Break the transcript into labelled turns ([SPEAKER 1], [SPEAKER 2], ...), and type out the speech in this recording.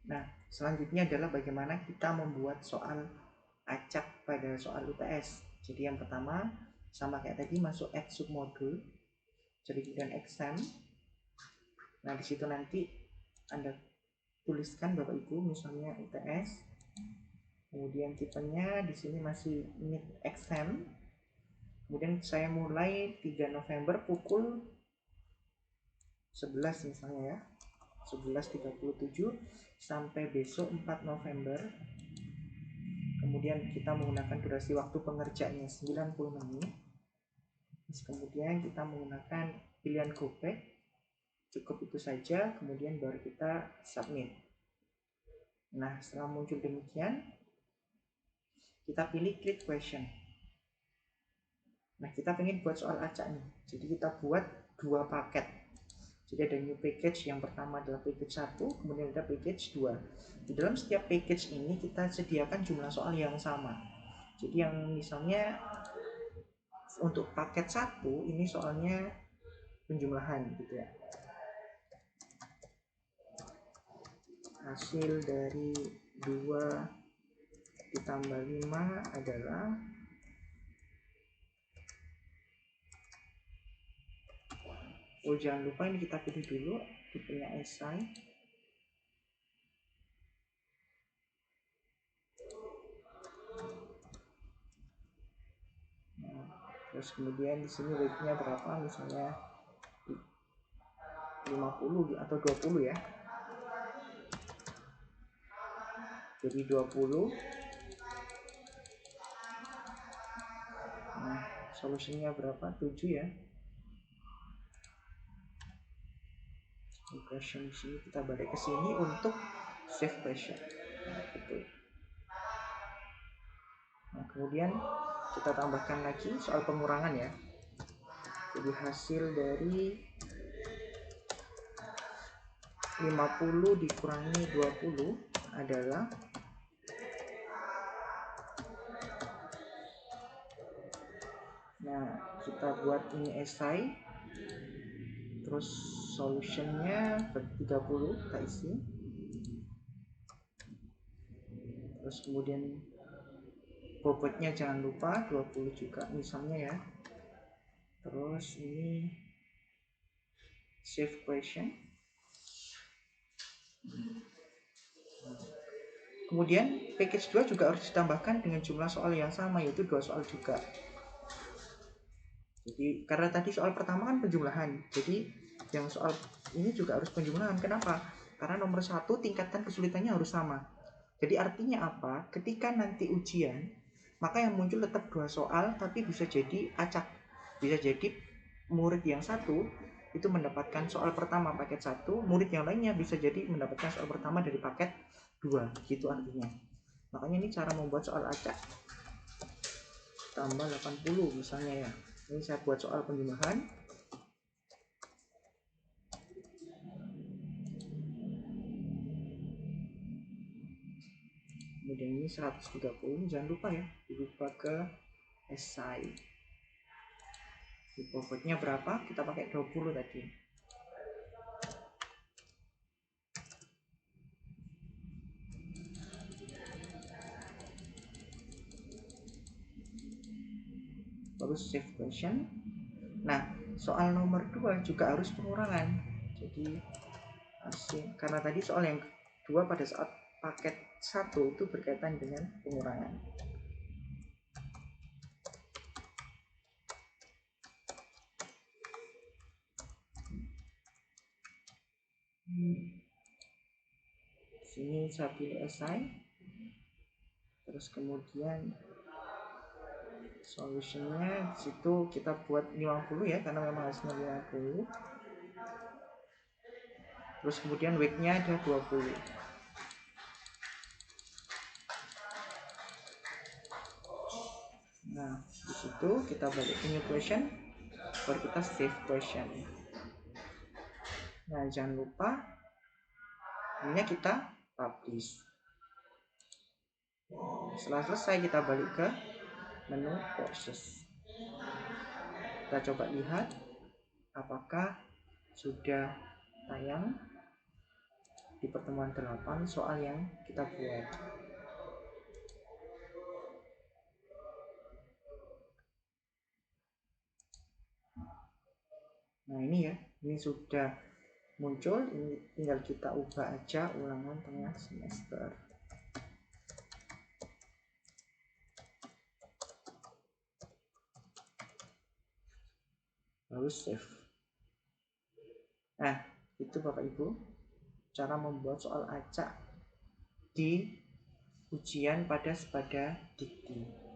[SPEAKER 1] Nah, selanjutnya adalah bagaimana kita membuat soal acak pada soal UTS. Jadi yang pertama, sama kayak tadi, masuk add submodul, jadi kemudian exam. Nah, di situ nanti Anda tuliskan Bapak Ibu misalnya UTS. Kemudian tipenya di sini masih mid exam. Kemudian saya mulai 3 November pukul 11 misalnya ya. 11.37 sampai besok 4 November. Kemudian kita menggunakan durasi waktu pengerjaannya 90 menit. Terus kemudian kita menggunakan pilihan GoPay. Cukup itu saja, kemudian baru kita submit. Nah, setelah muncul demikian, kita pilih create question. Nah, kita pengen buat soal acak nih. Jadi kita buat 2 paket. Jadi ada new package, yang pertama adalah package 1, kemudian ada package 2. Di dalam setiap package ini kita sediakan jumlah soal yang sama. Jadi yang misalnya untuk paket 1 ini soalnya penjumlahan gitu ya. Hasil dari 2 ditambah 5 adalah, oh jangan lupa ini kita pilih dulu tipenya esai. Nah, terus kemudian di sini weight-nya berapa, misalnya 50 atau 20 ya. Jadi 20. Nah, solusinya berapa? 7 ya. Question di sini kita balik ke sini untuk save question. Nah, gitu. Nah, kemudian kita tambahkan lagi soal pengurangan ya. Jadi hasil dari 50 dikurangi 20 adalah, nah kita buat ini esai, terus solutionnya 30 kita isi, terus kemudian bobotnya jangan lupa 20 juga misalnya ya. Terus ini save question. Kemudian package 2 juga harus ditambahkan dengan jumlah soal yang sama, yaitu 2 soal juga. Jadi karena tadi soal pertama kan penjumlahan, jadi yang soal ini juga harus penjumlahan. Kenapa? Karena nomor 1 tingkatan kesulitannya harus sama. Jadi artinya apa? Ketika nanti ujian, maka yang muncul tetap 2 soal, tapi bisa jadi acak. Bisa jadi murid yang satu itu mendapatkan soal pertama paket 1, murid yang lainnya bisa jadi mendapatkan soal pertama dari paket 2, gitu artinya. Makanya ini cara membuat soal acak. Tambah 80 misalnya ya. Ini saya buat soal penjumlahan. Kemudian ini 130, jangan lupa ya, dibuka ke esai. Di bobotnya berapa? Kita pakai 20 tadi. Lalu save question. Nah, soal nomor 2 juga harus pengurangan. Jadi karena tadi soal yang kedua pada saat paket 1 itu berkaitan dengan pengurangan. Sini saya pilih esai. Terus kemudian solutionnya situ kita buat 50 ya, karena memang hasilnya 50. Terus kemudian weight-nya ada 20. Nah, di situ kita balik ke new question, baru kita save question. Nah, jangan lupa ini kita publish. Setelah selesai kita balik ke menu courses. Kita coba lihat apakah sudah tayang. di pertemuan 8 soal yang kita buat. Nah ini ya, ini sudah muncul, ini tinggal kita ubah aja ulangan tengah semester. Lalu save. Nah, itu Bapak Ibu cara membuat soal acak di ujian pada dikti.